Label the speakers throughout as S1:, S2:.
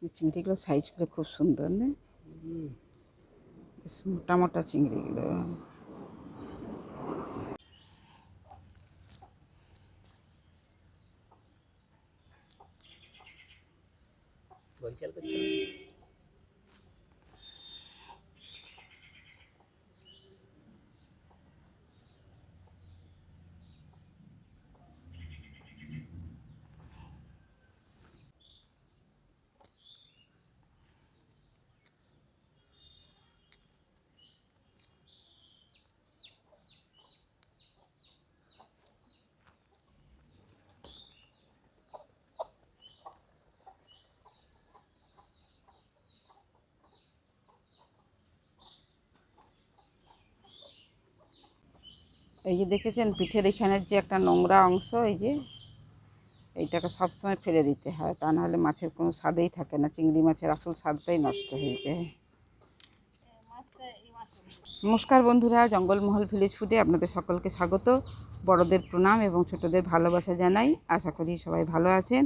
S1: এই চিংড়িগুলো সাইজগুলো খুব সুন্দর না, বেশ মোটা মোটা চিংড়িগুলো। এই যে দেখেছেন পিঠের এখানের যে একটা নোংরা অংশ, এই যে এইটাকে সবসময় ফেলে দিতে হয়, তা নাহলে মাছের কোনো স্বাদেই থাকে না, চিংড়ি মাছের আসল স্বাদটাই নষ্ট হয়ে যায়। নমস্কার বন্ধুরা, জঙ্গলমহল ভিলেজ ফুডে আপনাদের সকলকে স্বাগত। বড়দের প্রণাম এবং ছোটদের ভালোবাসা জানাই। আশা করি সবাই ভালো আছেন।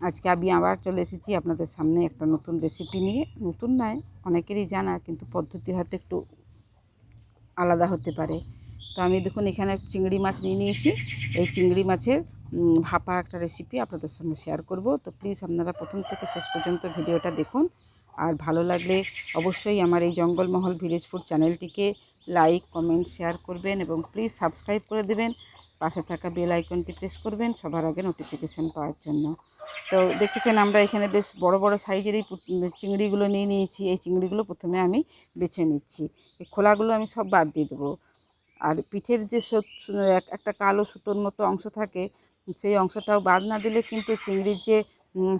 S1: আজকে আমি আবার চলে এসেছি আপনাদের সামনে একটা নতুন রেসিপি নিয়ে। নতুন নয়, অনেকেরই জানা, কিন্তু পদ্ধতি হয়তো একটু আলাদা হতে পারে। তো আমি দেখুন এখানে চিংড়ি মাছ নিয়ে নিয়েছি। এই চিংড়ি মাছের ভাপা একটা রেসিপি আপনাদের সঙ্গে শেয়ার করব। তো প্লিজ আপনারা প্রথম থেকে শেষ পর্যন্ত ভিডিওটা দেখুন। আর ভালো লাগলে অবশ্যই আমার এই জঙ্গলমহল ভিলেজ ফুড চ্যানেলটিকে লাইক, কমেন্ট, শেয়ার করবেন এবং প্লিজ সাবস্ক্রাইব করে দেবেন। পাশে থাকা বেল আইকনটি প্রেস করবেন সবার আগে নোটিফিকেশান পাওয়ার জন্য। তো দেখেছেন আমরা এখানে বেশ বড় বড় সাইজের এই চিংড়িগুলো নিয়ে নিয়েছি। এই চিংড়িগুলো প্রথমে আমি বেছে নিচ্ছি। এই খোলাগুলো আমি সব বাদ দিয়ে দেবো। আর পিঠের যে একটা কালো সুতোর মতো অংশ থাকে, সেই অংশটাও বাদ না দিলে কিন্তু চিংড়ির যে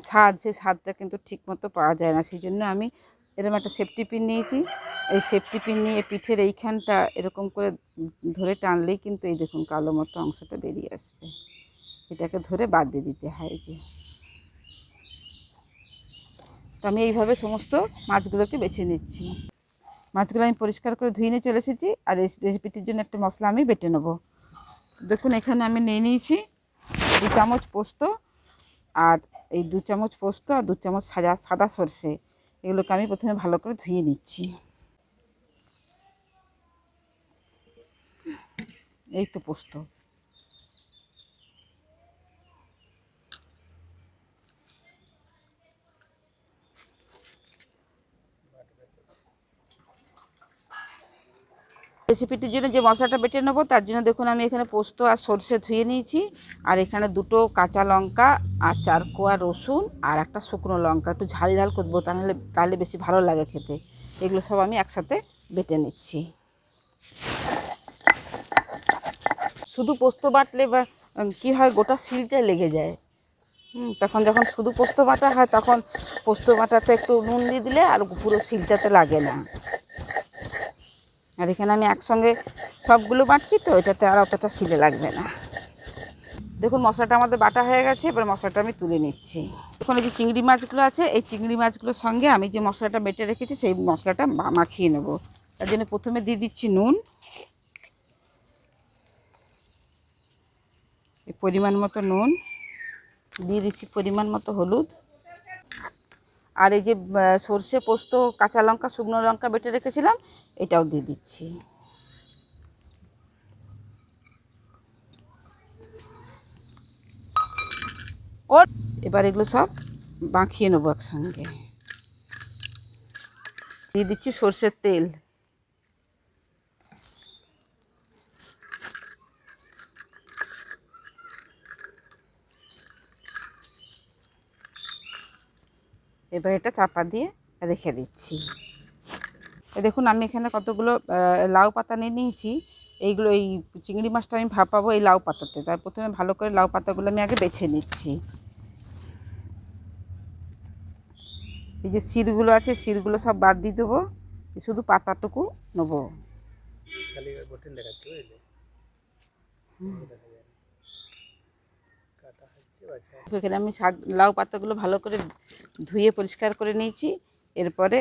S1: স্বাদ, সেই স্বাদটা কিন্তু ঠিকমতো পাওয়া যায় না। সেই জন্য আমি এরকম একটা সেফটি পিন নিয়েছি। এই সেফটি পিন নিয়ে পিঠের এইখানটা এরকম করে ধরে টানলেই কিন্তু এই দেখুন কালো মতো অংশটা বেরিয়ে আসবে। এটাকে ধরে বাদ দিয়ে দিতে হয়। যে তো আমি এইভাবে সমস্ত মাছগুলোকে বেছে নিচ্ছি। মাছগুলো আমি পরিষ্কার করে ধুয়ে নিয়ে চলে এসেছি। আর এই রেসিপিটির জন্য একটা মশলা আমি বেটে নেবো। দেখুন এখানে আমি নিয়ে নিয়েছি 2 চামচ পোস্ত, আর এই 2 চামচ পোস্ত আর 2 চামচ সাদা সর্ষে। এগুলোকে আমি প্রথমে ভালো করে ধুয়ে নিচ্ছি। এই তো পোস্ত। রেসিপিটির জন্য যে মশলাটা বেটে নেবো, তার জন্য দেখুন আমি এখানে পোস্ত আর সর্ষে ধুয়ে নিয়েছি। আর এখানে 2টো কাঁচা লঙ্কা আর 4 কোয়া রসুন আর একটা শুকনো লঙ্কা, একটু ঝাল ঝাল করবো, তাহলে বেশি ভালো লাগে খেতে। এগুলো সব আমি একসাথে বেটে নিচ্ছি। শুধু পোস্ত বাটলে বা কী হয়, গোটা শিলটা লেগে যায়। তখন যখন শুধু পোস্ত বাটা হয়, তখন পোস্ত বাটাতে একটু নুন দিয়ে দিলে আর পুরো শিলটাতে লাগে না। আর এখানে আমি একসঙ্গে সবগুলো বাটছি, তো এটাতে আর অতটা শিলে লাগবে না। দেখুন মশলাটা আমাদের বাটা হয়ে গেছে। এবার মশলাটা আমি তুলে নিচ্ছি। এখন এই যে চিংড়ি মাছগুলো আছে, এই চিংড়ি মাছগুলোর সঙ্গে আমি যে মশলাটা বেটে রেখেছি সেই মশলাটা মাখিয়ে নেব। তার জন্য প্রথমে দিয়ে দিচ্ছি নুন, এই পরিমাণ মতো নুন দিয়ে দিচ্ছি, পরিমাণ মতো হলুদ, আর এই যে সর্ষে, পোস্ত, কাঁচা লঙ্কা, শুকনো লঙ্কা বেটে রেখেছিলাম, এটাও দিয়ে দিচ্ছি। এবার এগুলো সব মাখিয়ে নেবো একসঙ্গে। দিয়ে দিচ্ছি সর্ষের তেল। এবার এটা চাপা দিয়ে রেখে দিচ্ছি। দেখুন আমি এখানে কতগুলো লাউ পাতা নিয়ে নিয়েছি। এইগুলো, এই চিংড়ি মাছটা আমি ভাপাবো এই লাউ পাতাতে। তার প্রথমে ভালো করে লাউ পাতাগুলো আমি আগে বেছে নিচ্ছি। এই যে শিরগুলো আছে, শিরগুলো সব বাদ দিয়ে দেবো, শুধু পাতাটুকু নেবো। এখানে আমি লাউ পাতাগুলো ভালো করে ধুয়ে পরিষ্কার করে নিয়েছি। এরপরে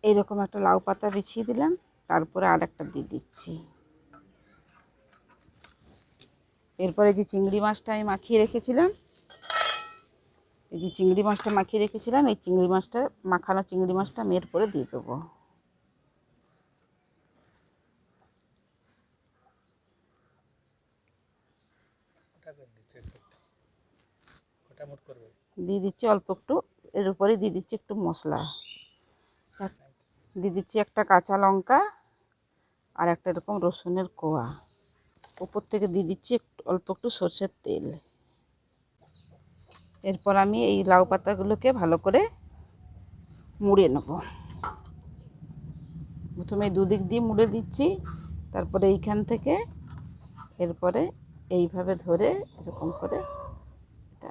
S1: এইরকম একটা লাউ পাতা বিছিয়ে দিলাম, তারপরে আর একটা দিয়ে দিচ্ছি। এরপরে যে চিংড়ি মাছটা আমি মাখিয়ে রেখেছিলাম, এই যে চিংড়ি মাছটা মাখিয়ে রেখেছিলাম, এই চিংড়ি মাছটা মাখানো চিংড়ি মাছটা আমি এরপরে দিয়ে দেবো। দিয়ে দিচ্ছি অল্প একটু, এর উপরে দিয়ে দিচ্ছি একটু মশলা, দিয়ে দিচ্ছি একটা কাঁচা লঙ্কা আর একটা এরকম রসুনের কোয়া, উপর থেকে দিয়ে দিচ্ছি একটু অল্প একটু সরষের তেল। এরপর আমি এই লাউ পাতাগুলোকে ভালো করে মুড়ে নেব। প্রথমে দুদিক দিয়ে মুড়ে দিচ্ছি, তারপরে এইখান থেকে এরপরে এইভাবে ধরে এরকম করে এটা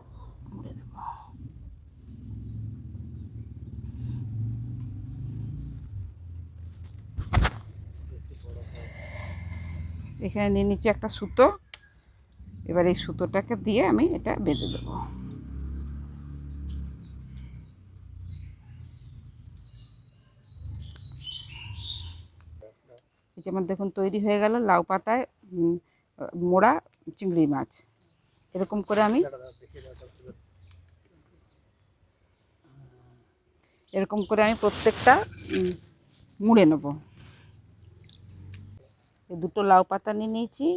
S1: মুড়ে দেব। এখানে নিয়ে নিচ্ছি একটা সুতো, এবার এই সুতোটাকে দিয়ে আমি এটা বেঁধে দেবো। এই যেমন দেখুন তৈরি হয়ে গেল লাউ পাতায় মোড়া চিংড়ি মাছ। এরকম করে আমি প্রত্যেকটা মুড়ে নেব। এই দুটো লাউ পাতা নিয়ে নিয়েছি,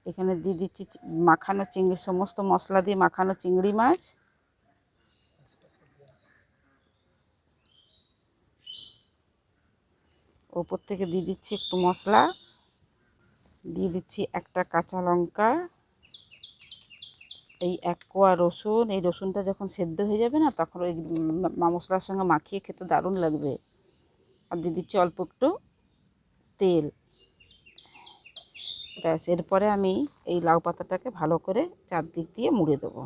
S1: এখানে দিয়ে দিচ্ছি মাখানো চিংড়ি, সমস্ত মশলা দিয়ে মাখানো চিংড়ি মাছ। ওপর থেকে দিয়ে দিচ্ছি একটু মশলা, দিয়ে দিচ্ছি একটা কাঁচা লঙ্কা, এই এক কোয়া রসুন। এই রসুনটা যখন সেদ্ধ হয়ে যাবে না, তখন ওই মশলার সঙ্গে মাখিয়ে খেতে দারুণ লাগবে। আর দিয়ে দিচ্ছি অল্প একটু তেল। ব্যাস, এরপরে আমি এই লাউ পাতাটাকে ভালো করে চারদিক দিয়ে মুড়ে দেবো।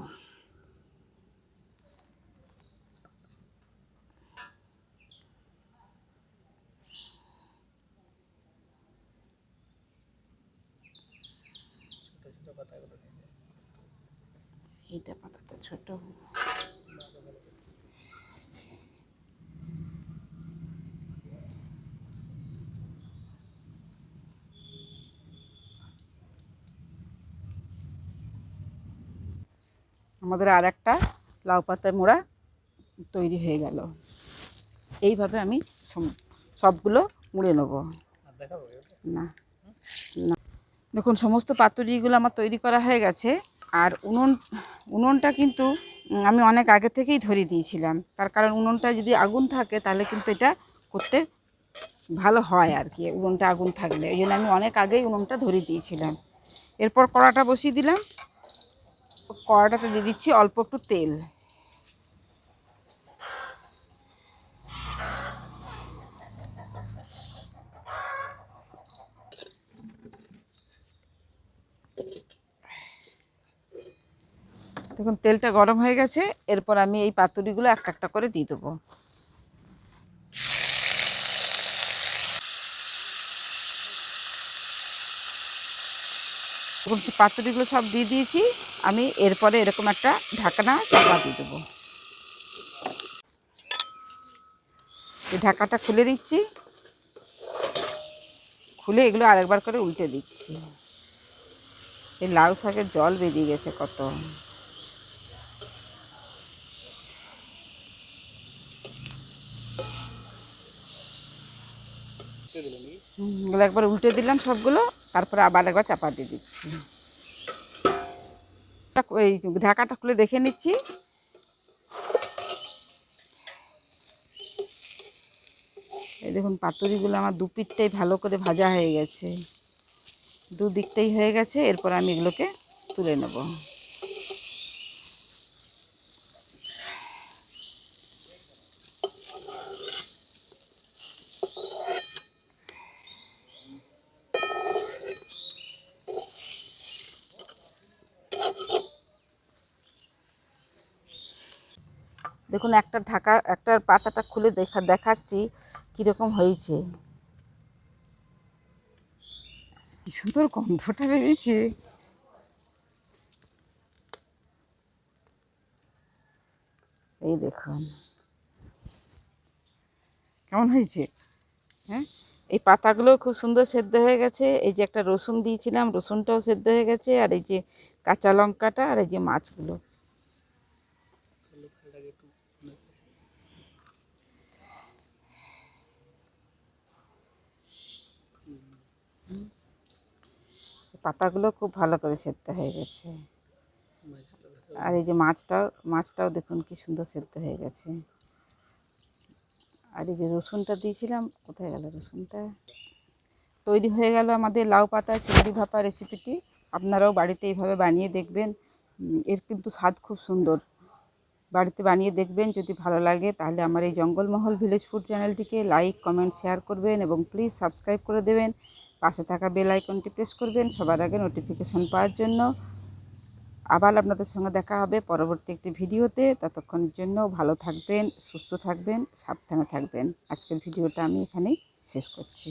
S1: এইটা পাতাটা ছোট, আমাদের আর একটা লাউ পাতায় মোড়া তৈরি হয়ে গেল। এইভাবে আমি সবগুলো মুড়ে নেব। না না, দেখুন সমস্ত পাতুরিগুলো আমার তৈরি করা হয়ে গেছে। আর উনুনটা কিন্তু আমি অনেক আগে থেকেই ধরিয়ে দিয়েছিলাম, তার কারণ উনুনটা যদি আগুন থাকে তাহলে কিন্তু এটা করতে ভালো হয় আর কি, উনুনটা আগুন থাকলে। ওই জন্য আমি অনেক আগেই উনুনটা ধরিয়ে দিয়েছিলাম। এরপর কড়াটা বসিয়ে দিলাম, কড়াটাতে দিয়ে দিচ্ছি অল্প একটু তেল। দেখুন তেলটা গরম হয়ে গেছে, এরপর আমি এই পাতুরিগুলো একটা একটা করে দিয়ে দেবো। দেখুন পাতুরিগুলো সব দিয়ে দিয়েছি আমি, এরপরে এরকম একটা ঢাকনা চাপা দিয়ে দেবো। এই ঢাকাটা খুলে দিচ্ছি, খুলে এগুলো আরেকবার করে উল্টে দিচ্ছি। এই লাউ শাকের জল বেরিয়ে গেছে কত। এগুলো একবার উল্টে দিলাম সবগুলো, তারপরে আবার একবার চাপা দিয়ে দিচ্ছি। এই ঢাকাটা খুলে দেখে নিচ্ছি। এই দেখুন পাতুরিগুলো আমার দু পিঠটাই ভালো করে ভাজা হয়ে গেছে, দুদিকটাই হয়ে গেছে। এরপর আমি এগুলোকে তুলে নেব। দেখুন একটা পাতাটা খুলে দেখাচ্ছি কীরকম হয়েছে। কি সুন্দর গন্ধটা বেরিয়েছে। এই দেখুন কেমন হয়েছে। হ্যাঁ, এই পাতাগুলো খুব সুন্দর সেদ্ধ হয়ে গেছে। এই যে একটা রসুন দিয়েছিলাম, রসুনটাও সেদ্ধ হয়ে গেছে। আর এই যে কাঁচা লঙ্কাটা, আর এই যে মাছগুলো, পাতাগুলো খুব ভালো করে সেদ্ধ হয়ে গেছে। আর এই যে মাছটাও দেখুন কি সুন্দর সেদ্ধ হয়ে গেছে। আর এই যে রসুনটা দিয়েছিলাম, কোথায় গেল রসুনটা? তৈরি হয়ে গেল আমাদের লাউ পাতা চিংড়ি ভাপা রেসিপিটি। আপনারাও বাড়িতে এইভাবে বানিয়ে দেখবেন। এর কিন্তু স্বাদ খুব সুন্দর। বাড়িতে বানিয়ে দেখবেন, যদি ভালো লাগে তাহলে আমার এই জঙ্গলমহল ভিলেজ ফুড চ্যানেলটিকে লাইক কমেন্ট শেয়ার করবেন এবং প্লিজ সাবস্ক্রাইব করে দেবেন। পাশে থাকা বেল আইকনটি প্রেস করবেন সবার আগে নোটিফিকেশন পাওয়ার জন্য। আবার আপনাদের সঙ্গে দেখা হবে পরবর্তী একটি ভিডিওতে। ততক্ষণের জন্য ভালো থাকবেন, সুস্থ থাকবেন, সাবধানে থাকবেন। আজকের ভিডিওটা আমি এখানেই শেষ করছি।